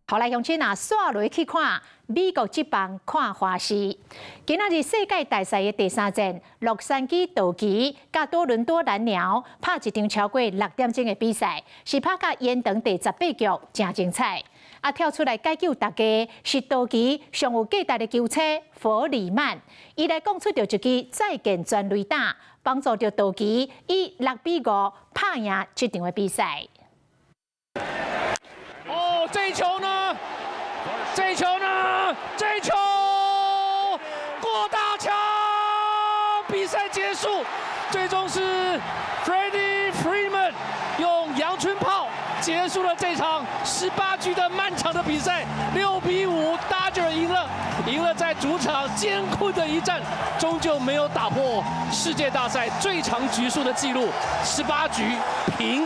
后来乡亲啊，刷落去看美国职棒看花式。今仔日世界大赛的第3战，洛杉矶道奇甲多伦多蓝鸟拍一场超过6点钟的比赛，是拍到延长第18局，真精彩。啊，跳出来解救大家是道奇上有价值的球车佛里曼，伊来讲出着一支再见全垒打，帮助着道奇以6-5拍赢这场的比赛。哦，这一球呢？这一球呢？这一球过大桥，比赛结束，最终是 Freddie Freeman 用阳春炮结束了这场18局的漫长的比赛，6-5 ，Dodger 赢了在主场艰困的一战，终究没有打破世界大赛最长局数的纪录，18局平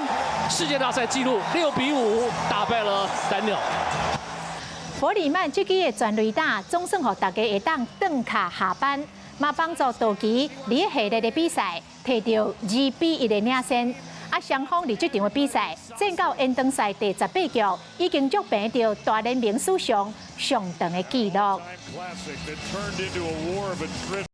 世界大赛纪录，6-5打败了蓝鸟。佛里曼这支的全垒打，总算让大家会当顿卡下班，嘛帮助道奇伫下日的比赛摕到2-1的领先。啊，双方伫这场的比赛战到延长赛第18局，已经足平到大联盟史上上长的纪录。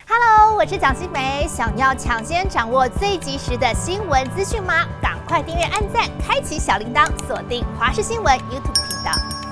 Hello， 我是蒋欣梅，想要抢先掌握最及时的新闻资讯吗？赶快订阅、按赞、开启小铃铛，锁定华视新闻 YouTube 频道。